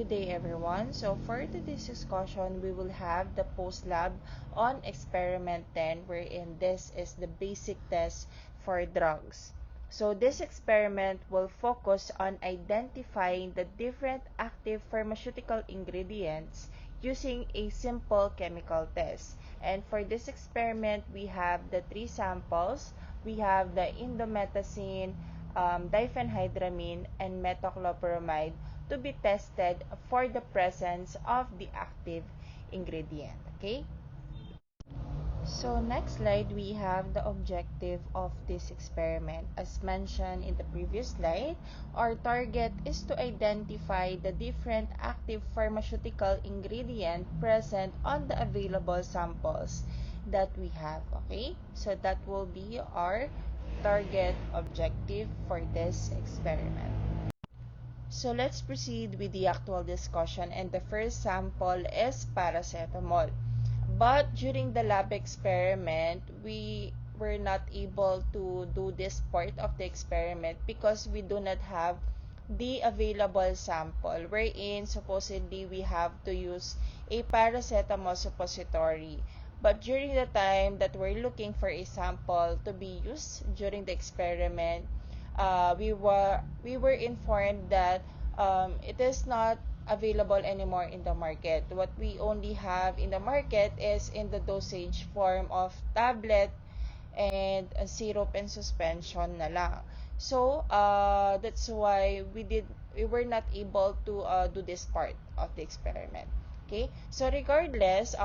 Good day everyone. So for today's discussion, we will have the post-lab on experiment 10 wherein this is the basic test for drugs. So this experiment will focus on identifying the different active pharmaceutical ingredients using a simple chemical test. And for this experiment, we have the three samples. We have the indomethacin, diphenhydramine, and metoclopramide to be tested for the presence of the active ingredient. Okay? So next slide, we have the objective of this experiment. As mentioned in the previous slide, our target is to identify the different active pharmaceutical ingredient present on the available samples that we have. Okay? So that will be our target objective for this experiment. So let's proceed with the actual discussion, and the first sample is paracetamol. But during the lab experiment, we were not able to do this part of the experiment because we do not have the available sample, wherein supposedly we have to use a paracetamol suppository. But during the time that we're looking for a sample to be used during the experiment, we were informed that it is not available anymore in the market. What we only have in the market is in the dosage form of tablet and syrup and suspension na lang. So that's why we were not able to do this part of the experiment. Okay, so regardless,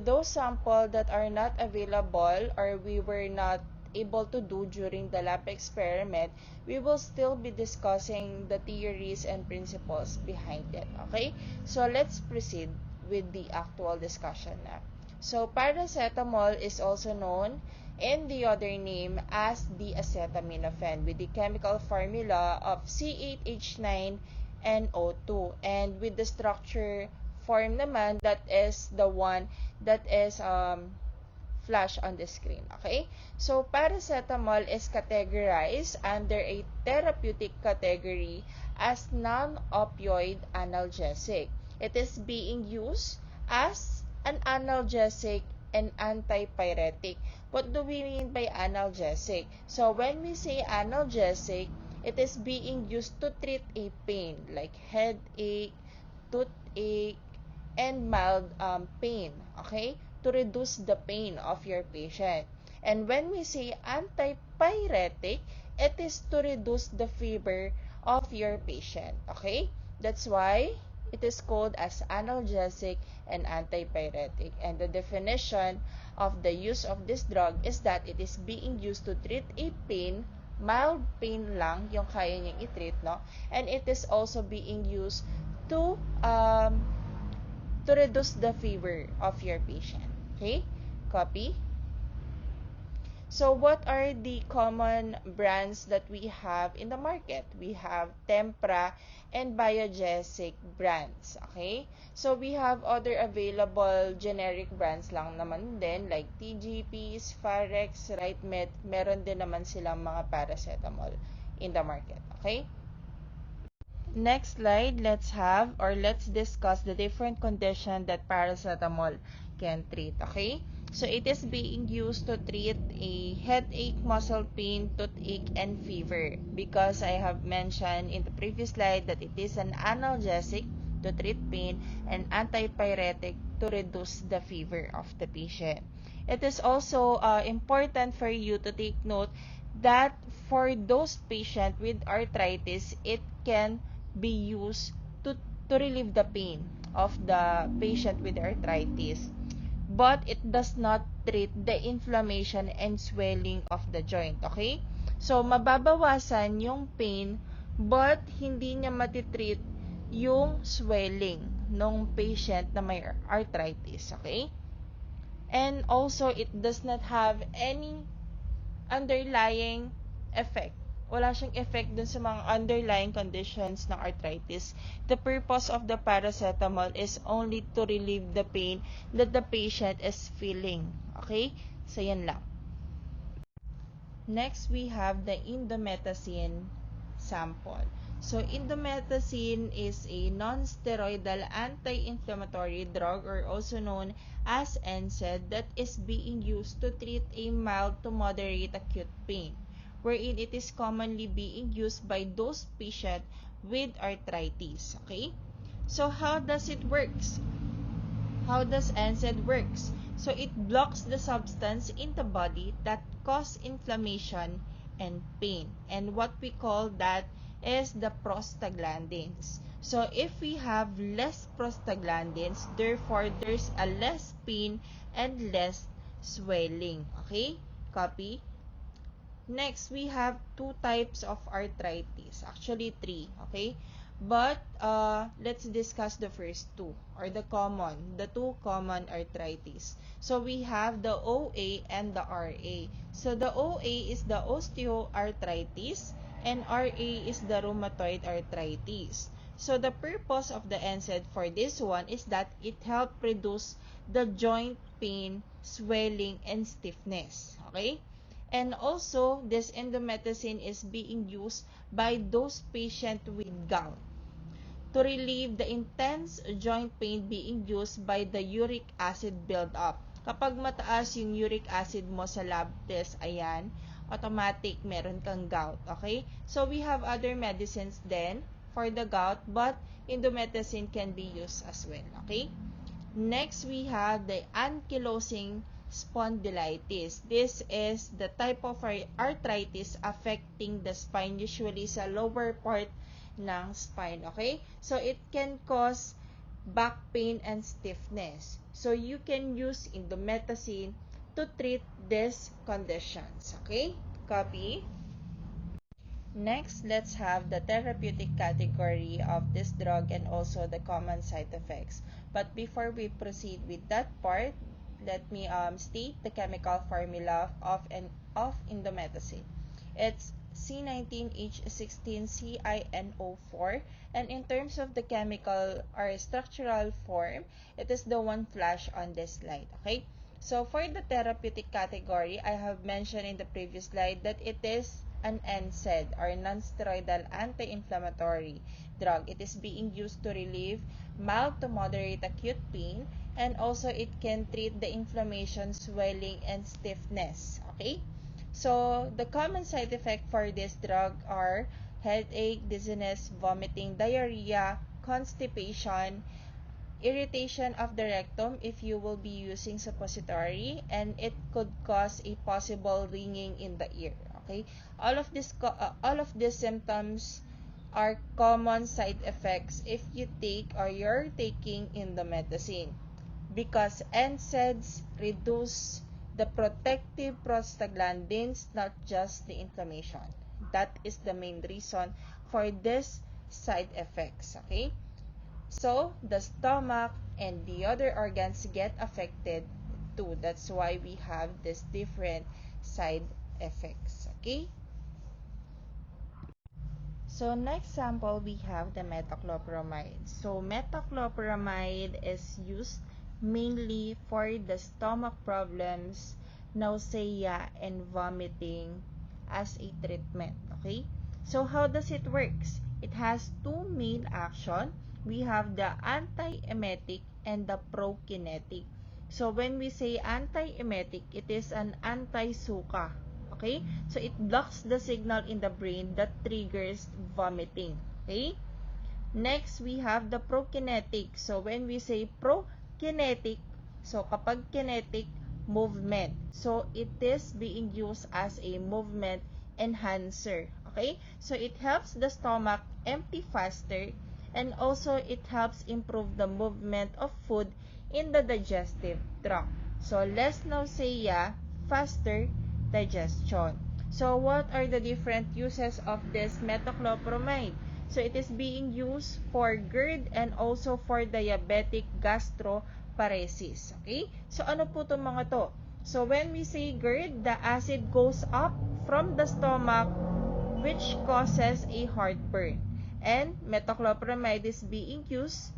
those sample that are not available or we were not able to do during the lab experiment, we will still be discussing the theories and principles behind it. Okay, so let's proceed with the actual discussion now. So paracetamol is also known in the other name as the acetaminophen with the chemical formula of C8H9NO2, and with the structure form naman that is the one that is flash on the screen. Okay, so paracetamol is categorized under a therapeutic category as non-opioid analgesic. It is being used as an analgesic and antipyretic. What do we mean by analgesic? So when we say analgesic, it is being used to treat a pain like headache, toothache, and mild pain. Okay, to reduce the pain of your patient. And when we say antipyretic, it is to reduce the fever of your patient. Okay? That's why it is called as analgesic and antipyretic. And the definition of the use of this drug is that it is being used to treat a pain, mild pain lang yung kaya niyang i-treat, no? And it is also being used to reduce the fever of your patient. Okay? Copy? So what are the common brands that we have in the market? We have Tempra and Biogesic brands. Okay? So we have other available generic brands lang naman din like TGP, Sparex, RightMed. Meron din naman silang mga paracetamol in the market. Okay? Next slide, let's discuss the different condition that paracetamol can treat. Okay, so it is being used to treat a headache, muscle pain, toothache, and fever, because I have mentioned in the previous slide that it is an analgesic to treat pain and antipyretic to reduce the fever of the patient. It is also important for you to take note that for those patients with arthritis, it can be used to relieve the pain of the patient with arthritis, but it does not treat the inflammation and swelling of the joint. Okay, so mababawasan yung pain but hindi niya matitreat yung swelling ng patient na may arthritis. Okay, and also it does not have any underlying effect. Wala siyang effect dun sa mga underlying conditions ng arthritis. The purpose of the paracetamol is only to relieve the pain that the patient is feeling. Okay? So, yan lang. Next, we have the indomethacin sample. So, indomethacin is a non-steroidal anti-inflammatory drug, or also known as NSAID, that is being used to treat a mild to moderate acute pain, wherein it is commonly being used by those patients with arthritis. Okay? So, how does it works? How does NSAID works? So, it blocks the substance in the body that cause inflammation and pain. And what we call that is the prostaglandins. So, if we have less prostaglandins, therefore, there's a less pain and less swelling. Okay? Copy? Next, we have two types of arthritis. Actually, three. Okay? But, let's discuss the first two, or the two common arthritis. So, we have the OA and the RA. So, the OA is the osteoarthritis, and RA is the rheumatoid arthritis. So, the purpose of the NSAID for this one is that it helps reduce the joint pain, swelling, and stiffness. Okay? And also, this indomethacin is being used by those patients with gout to relieve the intense joint pain being used by the uric acid buildup. Kapag mataas yung uric acid mo sa lab test, ayan, automatic meron kang gout. Okay? So, we have other medicines then for the gout, but indomethacin can be used as well. Okay? Next, we have the ankylosing spondylitis. This is the type of arthritis affecting the spine, usually sa lower part ng spine. Okay? So, it can cause back pain and stiffness. So, you can use indomethacin to treat these conditions. Okay? Copy? Next, let's have the therapeutic category of this drug and also the common side effects. But before we proceed with that part, let me state the chemical formula of indomethacin. It's C19H16CINO4, and in terms of the chemical or structural form, it is the one flashed on this slide. Okay? So for the therapeutic category, I have mentioned in the previous slide that it is an NSAID, or non-steroidal anti-inflammatory drug. It is being used to relieve mild to moderate acute pain, and also it can treat the inflammation, swelling, and stiffness. Okay? So, the common side effect for this drug are headache, dizziness, vomiting, diarrhea, constipation, irritation of the rectum if you will be using suppository, and it could cause a possible ringing in the ear. Okay, all of these symptoms are common side effects if you take or you're taking indomethacin, because NSAIDs reduce the protective prostaglandins, not just the inflammation. That is the main reason for this side effects. Okay, so the stomach and the other organs get affected too. That's why we have this different side effects. Okay? So next sample, we have the metoclopramide. So metoclopramide is used mainly for the stomach problems, nausea, and vomiting as a treatment. Okay? So how does it works? It has two main action. We have the anti-emetic and the prokinetic. So when we say anti-emetic, it is an anti-suka. Okay? So, it blocks the signal in the brain that triggers vomiting. Okay? Next, we have the prokinetic. So, when we say prokinetic, so kapag kinetic, movement. So, it is being used as a movement enhancer. Okay? So, it helps the stomach empty faster, and also it helps improve the movement of food in the digestive tract. So, less nausea, faster digestion. So, what are the different uses of this metoclopramide? So, it is being used for GERD and also for diabetic gastroparesis. Okay? So, ano po itong mga to? So, when we say GERD, the acid goes up from the stomach, which causes a heartburn. And metoclopramide is being used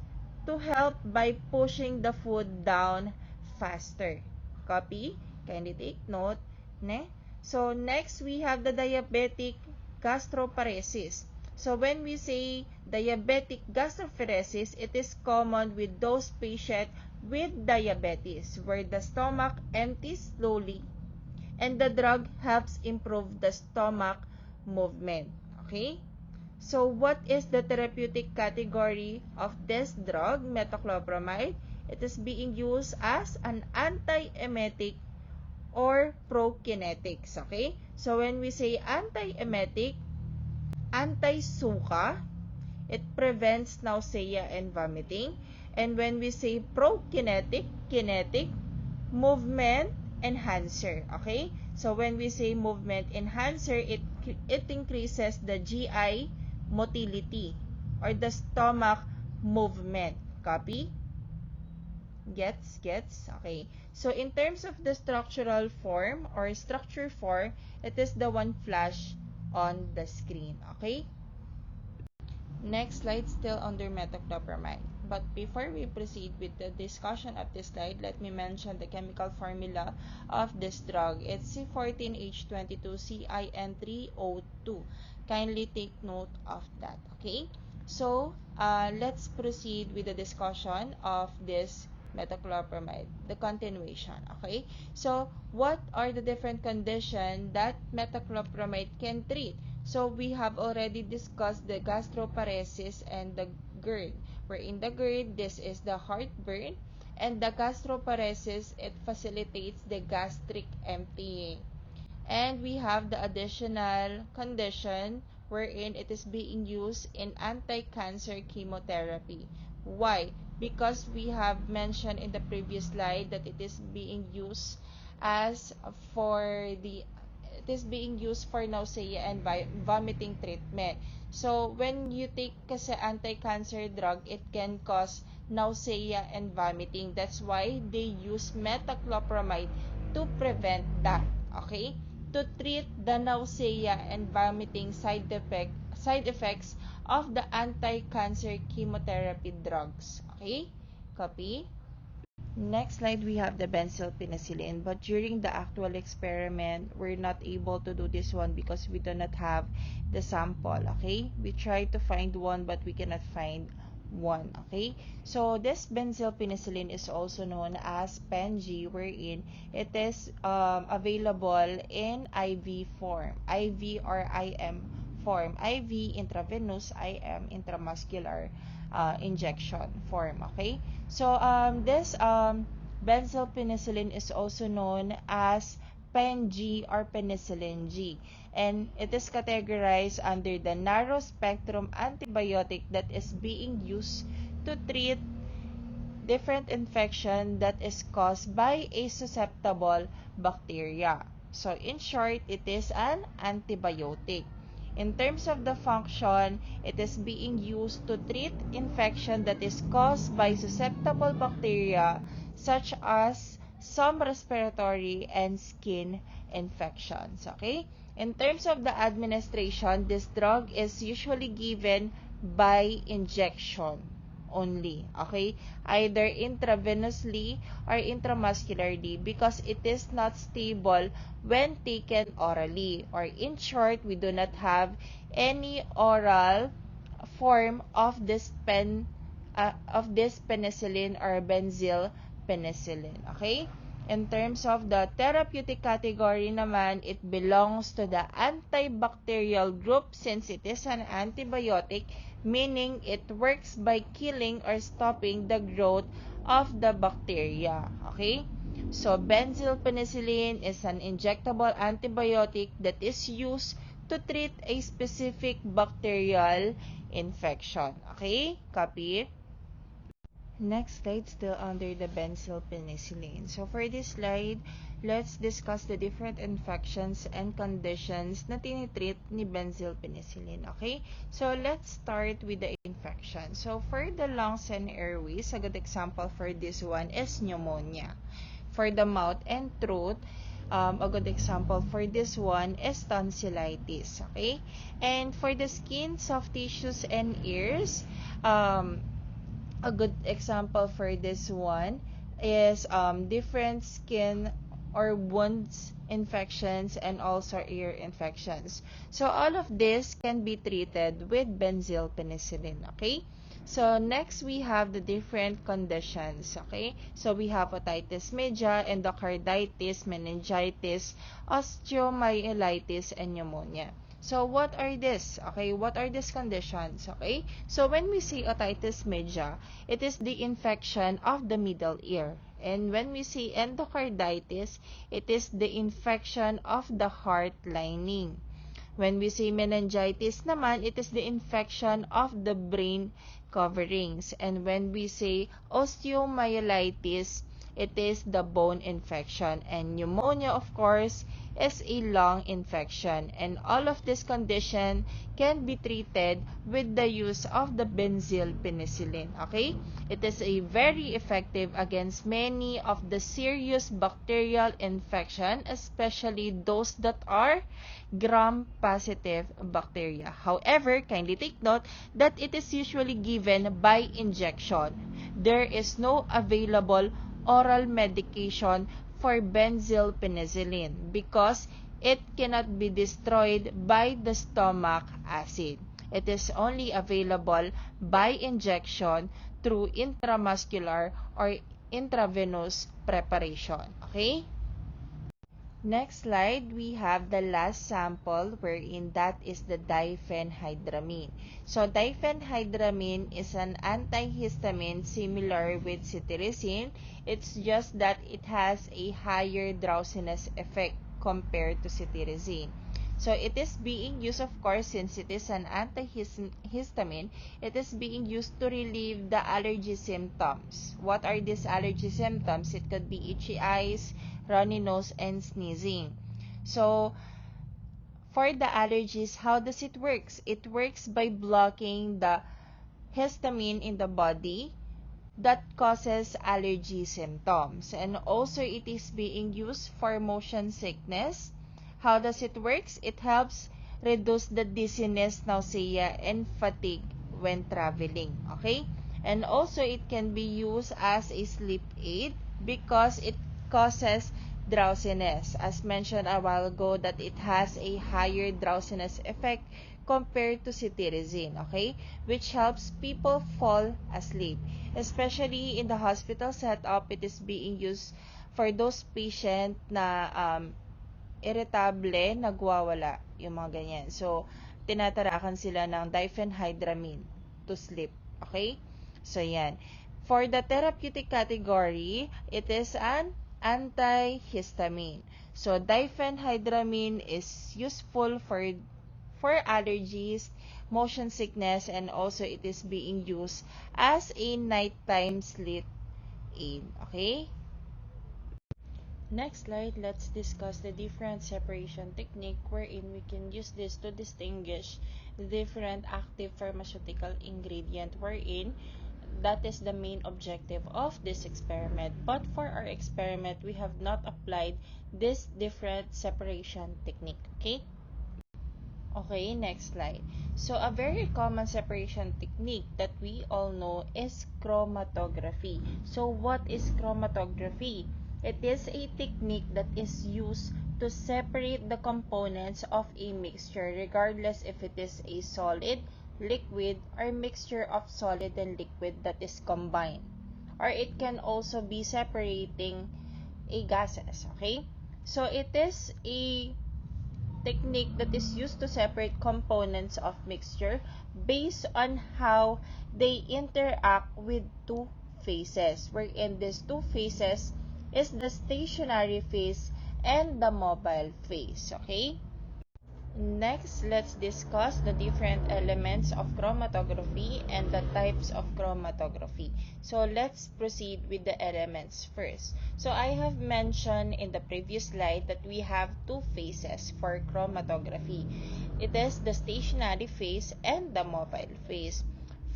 to help by pushing the food down faster. Copy? Kindly take note. Ne? So, next we have the diabetic gastroparesis. So when we say diabetic gastroparesis, it is common with those patients with diabetes where the stomach empties slowly and the drug helps improve the stomach movement. Okay? So what is the therapeutic category of this drug, metoclopramide? It is being used as an anti-emetic or prokinetics. Okay? So when we say anti-emetic, anti-suka, it prevents nausea and vomiting. And when we say prokinetic, kinetic, movement enhancer. Okay? So when we say movement enhancer, it increases the GI motility or the stomach movement. Copy? Gets? Okay. So in terms of the structural form or structure form, it is the one flash on the screen. Okay? Next slide, still under metoclopramide. But before we proceed with the discussion of this slide, let me mention the chemical formula of this drug. It's C14H22CIN3O2. Kindly take note of that, okay? So, let's proceed with the discussion of this metoclopramide, the continuation, okay? So, what are the different conditions that metoclopramide can treat? So, we have already discussed the gastroparesis and the GERD. Where in the GERD, this is the heartburn, and the gastroparesis, it facilitates the gastric emptying. And we have the additional condition wherein it is being used in anti-cancer chemotherapy. Why? Because we have mentioned in the previous slide that it is being used as for the it is being used for nausea and vomiting treatment. So, when you take kasi anti-cancer drug, it can cause nausea and vomiting. That's why they use metoclopramide to prevent that. Okay? To treat the nausea and vomiting side effects of the anti-cancer chemotherapy drugs. Okay? Copy? Next slide, we have the benzylpenicillin. But during the actual experiment, we're not able to do this one because we do not have the sample, okay? We tried to find one, but we cannot find one, okay? So, this benzylpenicillin is also known as PenG, wherein it is available in IV form, IV or IM form. IV, intravenous, IM, intramuscular injection form, okay? So, this benzylpenicillin is also known as PenG or penicillin G, and it is categorized under the narrow spectrum antibiotic that is being used to treat different infection that is caused by a susceptible bacteria. So, in short, it is an antibiotic. In terms of the function, it is being used to treat infection that is caused by susceptible bacteria such as some respiratory and skin infections. Okay? In terms of the administration, this drug is usually given by injection only, okay? Either intravenously or intramuscularly because it is not stable when taken orally. Or in short, we do not have any oral form of this penicillin or benzylpenicillin, okay? In terms of the therapeutic category naman, it belongs to the antibacterial group since it is an antibiotic, meaning it works by killing or stopping the growth of the bacteria. Okay? So, benzylpenicillin is an injectable antibiotic that is used to treat a specific bacterial infection. Okay? Copy? Next slide, still under the benzylpenicillin. So for this slide, let's discuss the different infections and conditions na tinitreat ni benzylpenicillin. Okay? So let's start with the infection. So for the lungs and airways, a good example for this one is pneumonia. For the mouth and throat, a good example for this one is tonsillitis. Okay? And for the skin, soft tissues, and ears, a good example for this one is different skin or wounds infections, and also ear infections. So all of this can be treated with benzyl penicillin, okay? So next we have the different conditions, okay? So we have otitis media, endocarditis, meningitis, osteomyelitis, and pneumonia. So what are this? Okay, what are these conditions? Okay, so when we say otitis media, it is the infection of the middle ear. And when we say endocarditis, it is the infection of the heart lining. When we say meningitis naman, it is the infection of the brain coverings. And when we say osteomyelitis, it is the bone infection. And pneumonia, of course, is a lung infection. And all of this condition can be treated with the use of the benzyl penicillin. Okay? It is a very effective against many of the serious bacterial infection, especially those that are gram-positive bacteria. However, kindly take note that it is usually given by injection. There is no available oral medication for benzyl penicillin because it cannot be destroyed by the stomach acid. It is only available by injection through intramuscular or intravenous preparation. Okay? Next slide, we have the last sample wherein that is the diphenhydramine. So diphenhydramine is an antihistamine similar with cetirizine. It's just that it has a higher drowsiness effect compared to cetirizine. So it is being used, of course, since it is an antihistamine, it is being used to relieve the allergy symptoms. What are these allergy symptoms? It could be itchy eyes, runny nose, and sneezing. So, for the allergies, how does it work? It works by blocking the histamine in the body that causes allergy symptoms. And also, it is being used for motion sickness. How does it work? It helps reduce the dizziness, nausea, and fatigue when traveling. Okay? And also, it can be used as a sleep aid because it causes drowsiness. As mentioned a while ago, that it has a higher drowsiness effect compared to cetirizine, okay? Which helps people fall asleep. Especially in the hospital setup, it is being used for those patient na irritable, nagwawala, yung mga ganyan. So, tinatarakan sila ng diphenhydramine to sleep. Okay? So, yan. For the therapeutic category, it is an antihistamine. So, diphenhydramine is useful for allergies, motion sickness, and also it is being used as a nighttime sleep aid. Okay? Next slide, let's discuss the different separation technique wherein we can use this to distinguish the different active pharmaceutical ingredient wherein that is the main objective of this experiment. But for our experiment, we have not applied this different separation technique. Okay? Okay, next slide. So, a very common separation technique that we all know is chromatography. So, what is chromatography? It is a technique that is used to separate the components of a mixture regardless if it is a solid, liquid, or mixture of solid and liquid that is combined. Or it can also be separating a gases, okay? So, it is a technique that is used to separate components of mixture based on how they interact with two phases, wherein these two phases is the stationary phase and the mobile phase. Okay? Next, let's discuss the different elements of chromatography and the types of chromatography. So let's proceed with the elements first. So I have mentioned in the previous slide that we have two phases for chromatography. It is the stationary phase and the mobile phase.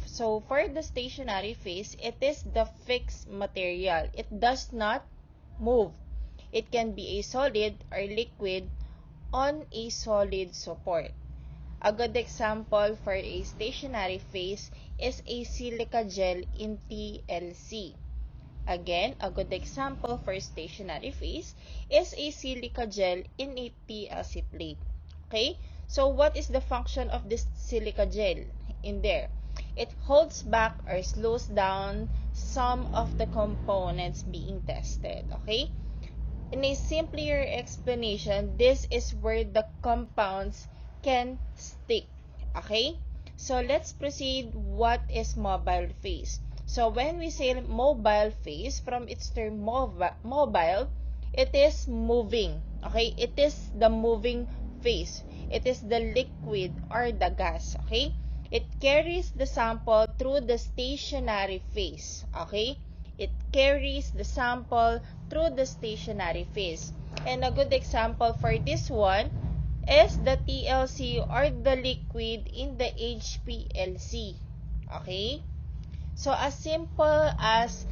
So for the stationary phase, it is the fixed material. It does not move. It can be a solid or liquid on a solid support. A good example for a stationary phase is a silica gel in TLC. Again, a good example for stationary phase is a silica gel in a TLC plate. Okay? So what is the function of this silica gel in there? It holds back or slows down some of the components being tested. Okay? In a simpler explanation, this is where the compounds can stick. Okay? So let's proceed. What is mobile phase? So when we say mobile phase, from its term mobile, it is moving. Okay? It is the moving phase. It is the liquid or the gas. Okay? It carries the sample through the stationary phase. Okay? It carries the sample through the stationary phase. And a good example for this one is the TLC or the liquid in the HPLC. Okay? So as simple as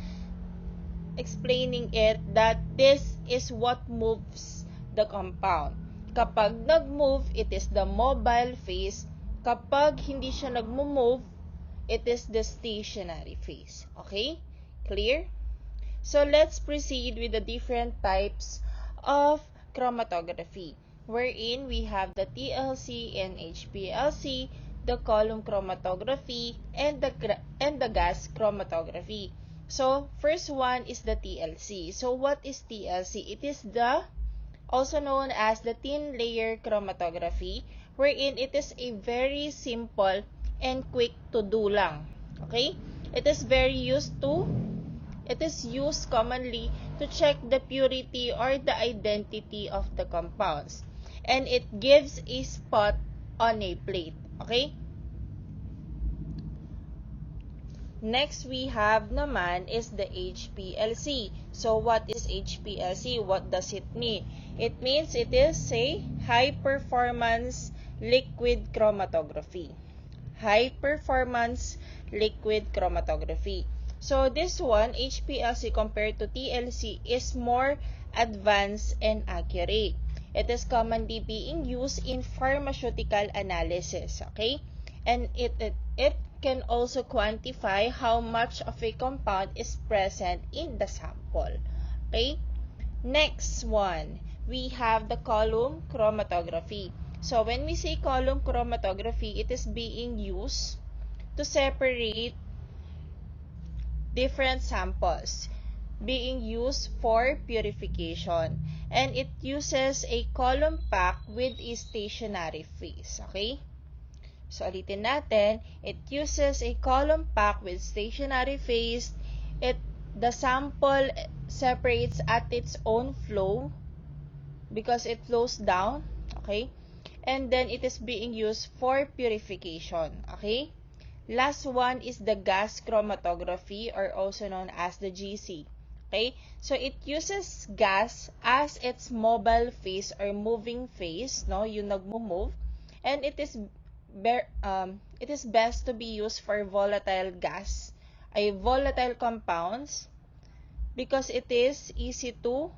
explaining it that this is what moves the compound. Kapag nag-move, it is the mobile phase. Kapag hindi siya nag-move, it is the stationary phase. Okay? Clear? So let's proceed with the different types of chromatography, wherein we have the TLC and HPLC, the column chromatography, and the gas chromatography. So first one is the TLC. So what is TLC? It is the also known as the thin layer chromatography, wherein it is a very simple and quick to do lang. Okay? It is used commonly to check the purity or the identity of the compounds. And it gives a spot on a plate. Okay? Next we have naman is the HPLC. So what is HPLC? What does it mean? It means it is a high performance liquid chromatography. High performance liquid chromatography. So this one, HPLC compared to TLC, is more advanced and accurate. It is commonly being used in pharmaceutical analysis. Okay? And it can also quantify how much of a compound is present in the sample. Okay? Next one, we have the column chromatography. So when we say column chromatography, it is being used to separate different samples being used for purification. And it uses a column pack with a stationary phase. Okay? So, ulitin natin, it uses a column pack with stationary phase. The sample separates at its own flow because it flows down. Okay? And then, it is being used for purification. Okay? Last one is the gas chromatography or also known as the GC. Okay? So, it uses gas as its mobile phase or moving phase, no? Yung nagmo-move. And it is best to be used for volatile compounds because it is easy to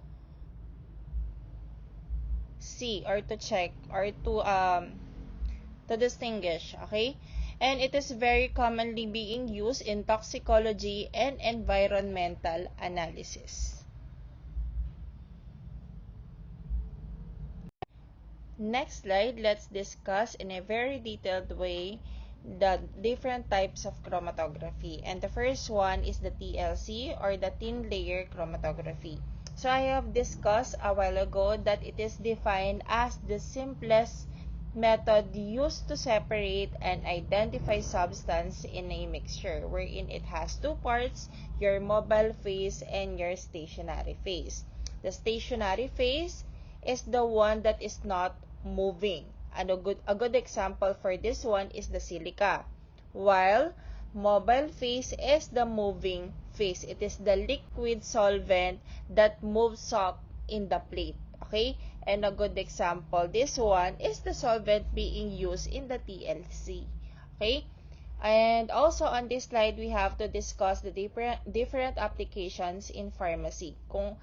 see or to check or to distinguish, okay? And it is very commonly being used in toxicology and environmental analysis. Next slide, let's discuss in a very detailed way the different types of chromatography. And the first one is the TLC or the thin layer chromatography. So I have discussed a while ago that it is defined as the simplest method used to separate and identify substance in a mixture, wherein it has two parts, your mobile phase and your stationary phase. The stationary phase is the one that is not moving. And a good example for this one is the silica. While mobile phase is the moving phase. It is the liquid solvent that moves up in the plate. Okay? And a good example, this one is the solvent being used in the TLC. Okay? And also on this slide, we have to discuss the different applications in pharmacy. Kung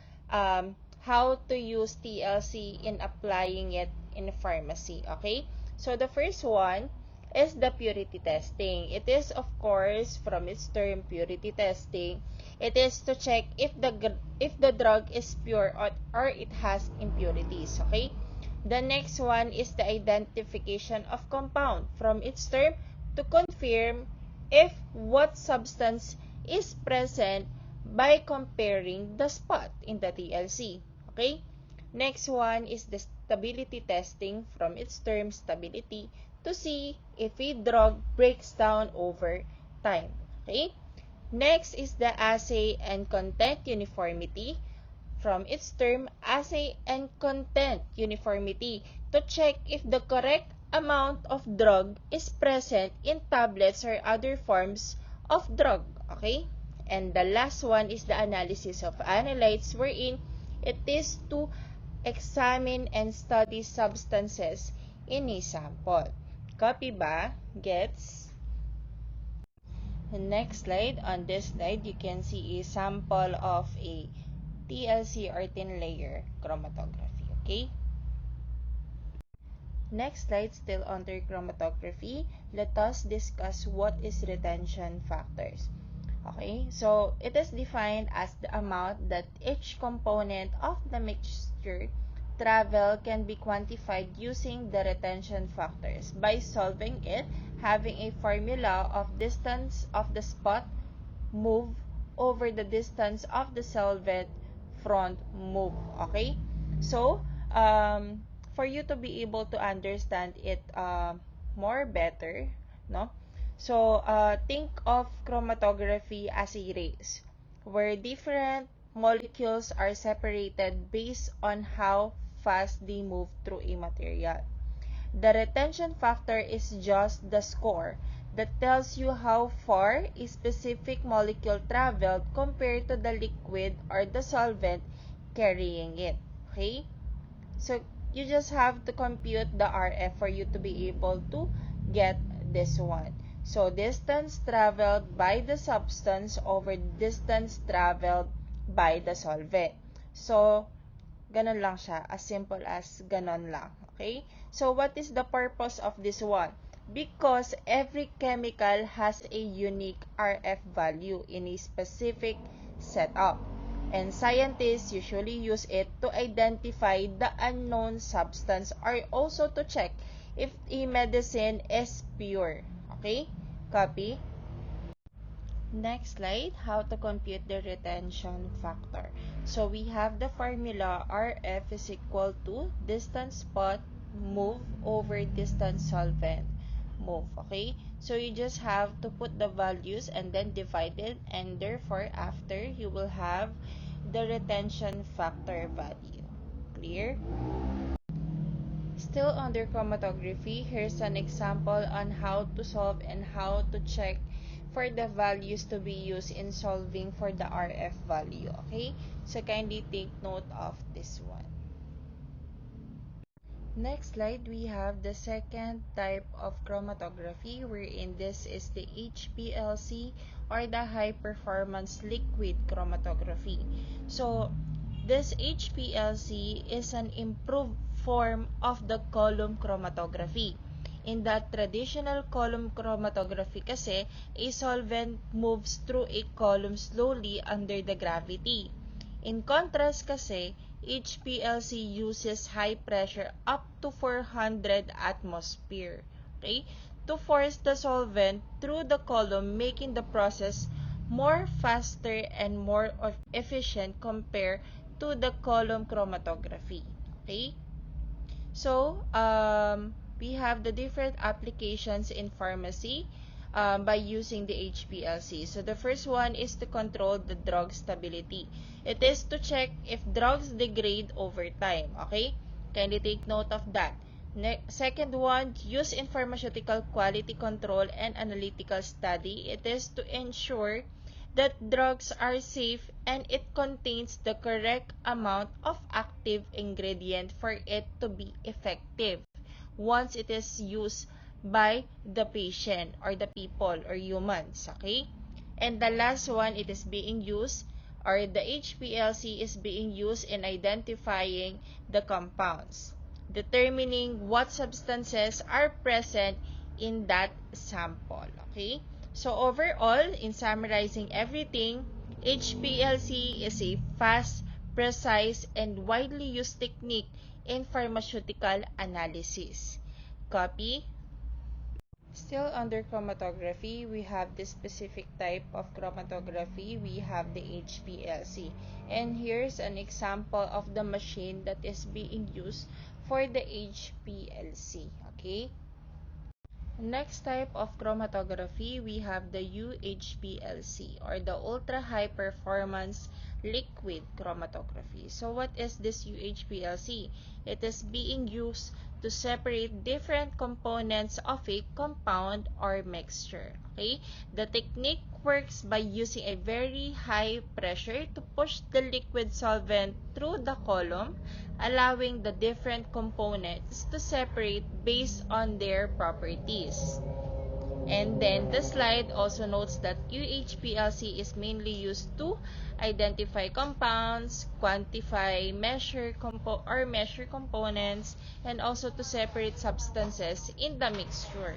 how to use TLC in applying it in pharmacy. Okay? So the first one is the purity testing. It is, of course, from its term, purity testing. It is to check if the drug is pure or it has impurities. Okay? The next one is the identification of compound from its term to confirm if what substance is present by comparing the spot in the TLC. Okay? Next one is the stability testing from its term stability to see if a drug breaks down over time. Okay? Next is the assay and content uniformity from its term assay and content uniformity to check if the correct amount of drug is present in tablets or other forms of drug. Okay? And the last one is the analysis of analytes, wherein it is to examine and study substances in a sample. Copy ba? Gets? The next slide. On this slide, you can see a sample of a TLC or thin layer chromatography. Okay? Next slide, still under chromatography, let us discuss what is retention factors. Okay, so it is defined as the amount that each component of the mixture travel can be quantified using the retention factors by solving it, having a formula of distance of the spot move over the distance of the solvent front move. Okay, so for you to be able to understand it more better, no? So, think of chromatography as a race, where different molecules are separated based on how fast they move through a material. The retention factor is just the score that tells you how far a specific molecule traveled compared to the liquid or the solvent carrying it. Okay? So, you just have to compute the RF for you to be able to get this one. So, distance traveled by the substance over distance traveled by the solvent. So, ganun lang siya. As simple as ganon lang. Okay? So, what is the purpose of this one? Because every chemical has a unique RF value in a specific setup. And scientists usually use it to identify the unknown substance or also to check if a medicine is pure. Okay? Copy? Next slide, how to compute the retention factor. So we have the formula RF is equal to distance spot move over distance solvent move. Okay? So you just have to put the values and then divide it, and therefore after you will have the retention factor value. Clear? Still under chromatography, here's an example on how to solve and how to check for the values to be used in solving for the RF value. Okay? So kindly take note of this one. Next slide, we have the second type of chromatography, wherein this is the HPLC or the high performance liquid chromatography. So this HPLC is an improved form of the column chromatography. In that traditional column chromatography kasi, a solvent moves through a column slowly under the gravity. In contrast kasi, HPLC uses high pressure up to 400 atmosphere, okay, to force the solvent through the column, making the process more faster and more efficient compared to the column chromatography. Okay? So, we have the different applications in pharmacy by using the HPLC. So, the first one is to control the drug stability. It is to check if drugs degrade over time. Okay? Kindly take note of that. Second one, use in pharmaceutical quality control and analytical study. It is to ensure that drugs are safe and it contains the correct amount of active ingredient for it to be effective once it is used by the patient or the people or humans. Okay? And the last one, it is being used, or the HPLC is being used in identifying the compounds, determining what substances are present in that sample. Okay? So overall, in summarizing everything, HPLC is a fast, precise, and widely used technique in pharmaceutical analysis. Copy. Still under chromatography, we have this specific type of chromatography. We have the HPLC. And here's an example of the machine that is being used for the HPLC. Okay? Next type of chromatography, we have the UHPLC or the Ultra High Performance Liquid Chromatography. So what is this UHPLC? It is being used to separate different components of a compound or mixture. Okay? The technique works by using a very high pressure to push the liquid solvent through the column, allowing the different components to separate based on their properties. And then the slide also notes that UHPLC is mainly used to identify compounds, quantify, measure components, and also to separate substances in the mixture.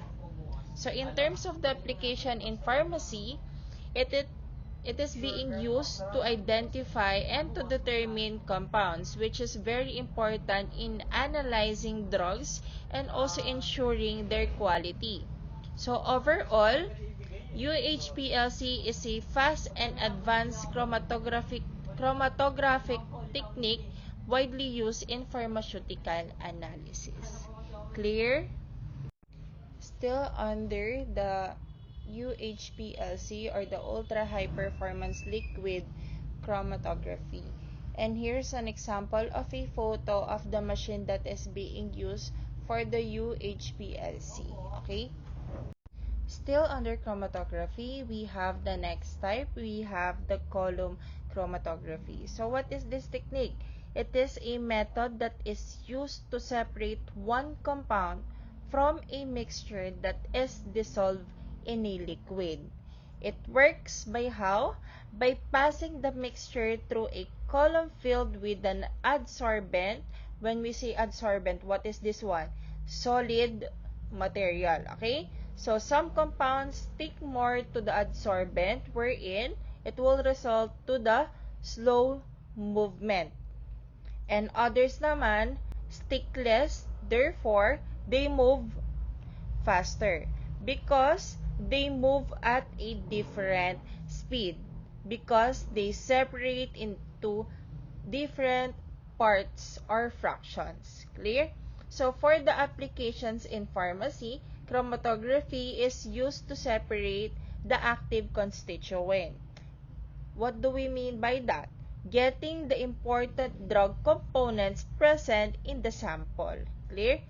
So in terms of the application in pharmacy, it is being used to identify and to determine compounds, which is very important in analyzing drugs and also ensuring their quality. So overall, UHPLC is a fast and advanced chromatographic technique widely used in pharmaceutical analysis. Clear? Still under the UHPLC or the Ultra High Performance Liquid Chromatography. And here's an example of a photo of the machine that is being used for the UHPLC. Okay? Still under chromatography, we have the next type. We have the column chromatography. So what is this technique? It is a method that is used to separate one compound from a mixture that is dissolved in a liquid. It works by how? By passing the mixture through a column filled with an adsorbent. When we say adsorbent, what is this one? Solid material. Okay? So some compounds stick more to the adsorbent wherein it will result to the slow movement. And others naman stick less, therefore they move faster because they move at a different speed because they separate into different parts or fractions. Clear? So for the applications in pharmacy, chromatography is used to separate the active constituent. What do we mean by that? Getting the important drug components present in the sample. Clear?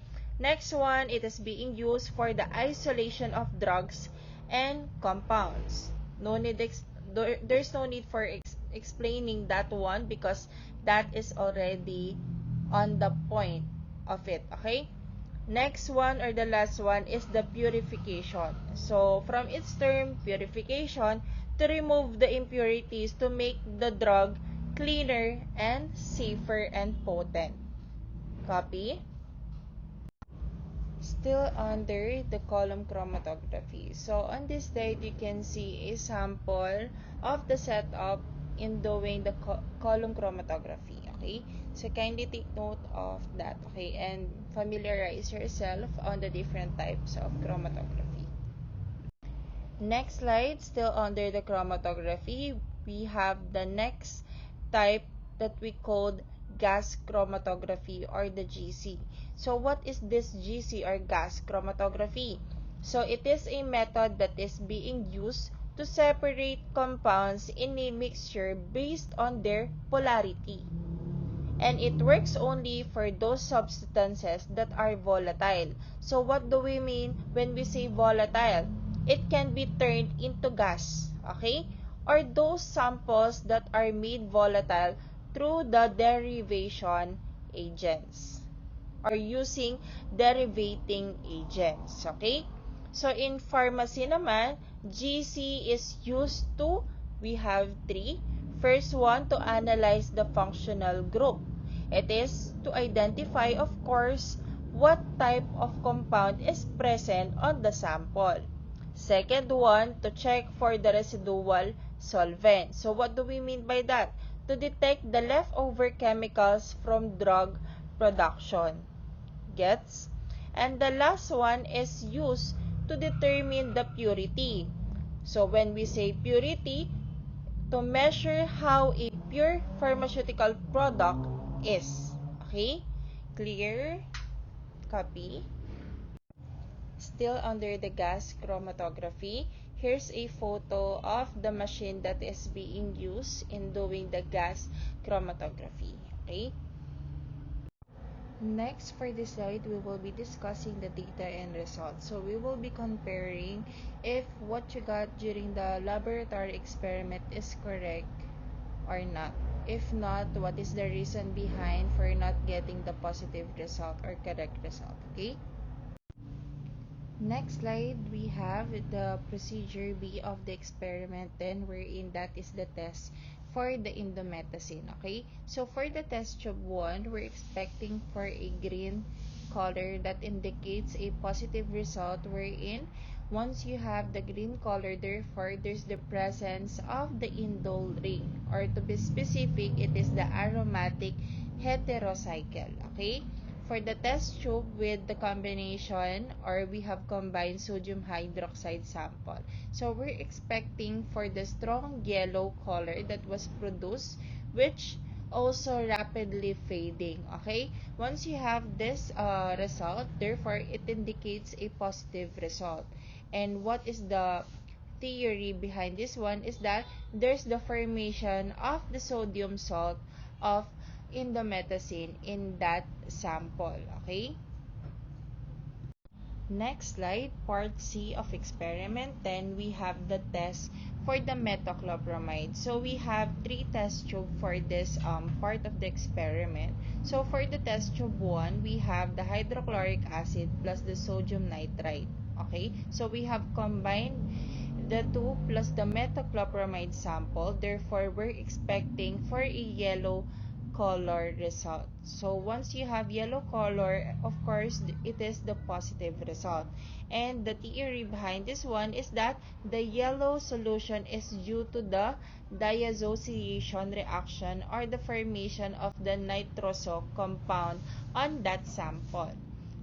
Next one, it is being used for the isolation of drugs and compounds. There's no need for explaining that one because that is already on the point of it. Okay? Next one or the last one is the purification. So, from its term, purification, to remove the impurities to make the drug cleaner and safer and potent. Copy? Still under the column chromatography. So, on this slide, you can see a sample of the setup in doing the column chromatography. Okay? So, kindly take note of that. Okay? And familiarize yourself on the different types of chromatography. Next slide, still under the chromatography, we have the next type that we called gas chromatography or the GC. So what is this GC or gas chromatography? So it is a method that is being used to separate compounds in a mixture based on their polarity. And it works only for those substances that are volatile. So what do we mean when we say volatile? It can be turned into gas, okay? Or those samples that are made volatile through the derivation agents or using derivating agents, okay? So in pharmacy naman, GC is used to, we have three. First one, to analyze the functional group. It is to identify, of course, what type of compound is present on the sample. Second one, to check for the residual solvent. So what do we mean by that? To detect the leftover chemicals from drug production. Gets? And the last one is used to determine the purity. So when we say purity, to measure how a pure pharmaceutical product is. Okay? Clear? Copy? Still under the gas chromatography, here's a photo of the machine that is being used in doing the gas chromatography. Okay? Next, for this slide, we will be discussing the data and results. So we will be comparing if what you got during the laboratory experiment is correct or not. If not, what is the reason behind for not getting the positive result or correct result. Okay? Next slide, we have the procedure B of the experiment, then wherein that is the test for the indomethacin. Okay, so for the test tube 1, we're expecting for a green color that indicates a positive result, wherein once you have the green color, therefore there's the presence of the indole ring, or to be specific, it is the aromatic heterocycle. Okay, for the test tube with the combination, or we have combined sodium hydroxide sample. So we're expecting for the strong yellow color that was produced, which also rapidly fading. Okay, once you have this result, therefore it indicates a positive result. And what is the theory behind this one is that there's the formation of the sodium salt of indomethacin in that sample. Okay? Next slide, part C of experiment 10, we have the test for the metoclopramide. So we have 3 test tube for this part of the experiment. So for the test tube 1, we have the hydrochloric acid plus the sodium nitrite. Okay? So we have combined the 2 plus the metoclopramide sample. Therefore, we're expecting for a yellow color result. So once you have yellow color, of course, it is the positive result. And the theory behind this one is that the yellow solution is due to the diassociation reaction, or the formation of the nitroso compound on that sample.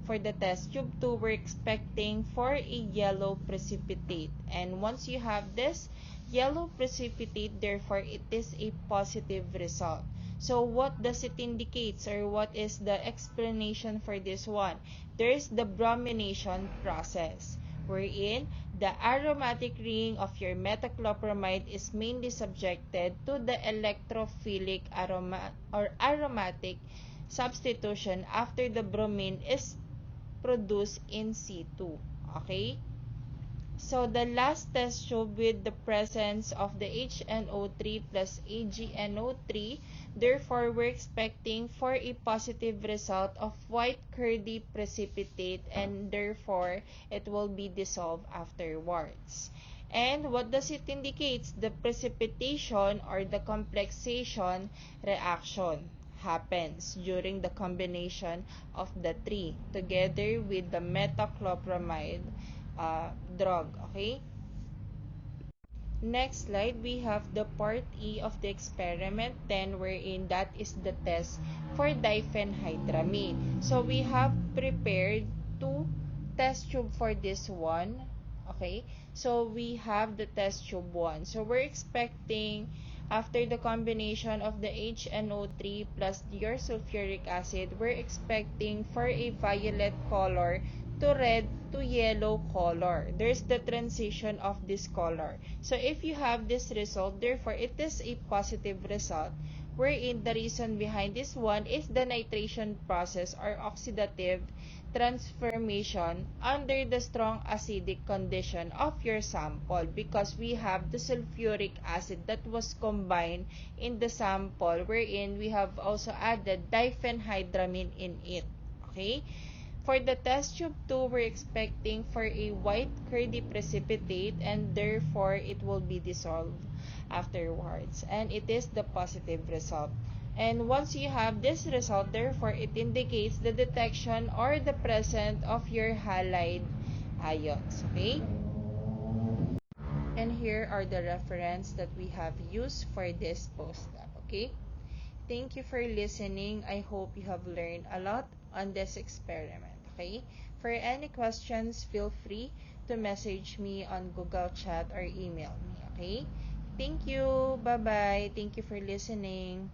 For the test tube 2, we're expecting for a yellow precipitate. And once you have this yellow precipitate, therefore it is a positive result. So what does it indicate, or what is the explanation for this one? There is the bromination process, wherein the aromatic ring of your metoclopramide is mainly subjected to the electrophilic aromatic substitution after the bromine is produced in situ. Okay? So the last test tube with the presence of the HNO3 plus AgNO3, therefore we're expecting for a positive result of white curdy precipitate, and therefore it will be dissolved afterwards. And what does it indicate? The precipitation or the complexation reaction happens during the combination of the 3 together with the metoclopramide drug. Okay? Next slide, we have the part E of the experiment 10, wherein that is the test for diphenhydramine. So we have prepared 2 test tube for this one. Okay? So we have the test tube 1. So we're expecting after the combination of the HNO3 plus disulfuric acid, we're expecting for a violet color to red to yellow color. There's the transition of this color. So if you have this result, therefore it is a positive result, wherein the reason behind this one is the nitration process or oxidative transformation under the strong acidic condition of your sample, because we have the sulfuric acid that was combined in the sample, wherein we have also added diphenhydramine in it. Okay? For the test tube 2, we're expecting for a white curdy precipitate, and therefore it will be dissolved afterwards. And it is the positive result. And once you have this result, therefore it indicates the detection or the presence of your halide ions. Okay? And here are the reference that we have used for this post lab. Okay? Thank you for listening. I hope you have learned a lot on this experiment. Okay? For any questions, feel free to message me on Google Chat or email me. Okay? Thank you. Bye-bye. Thank you for listening.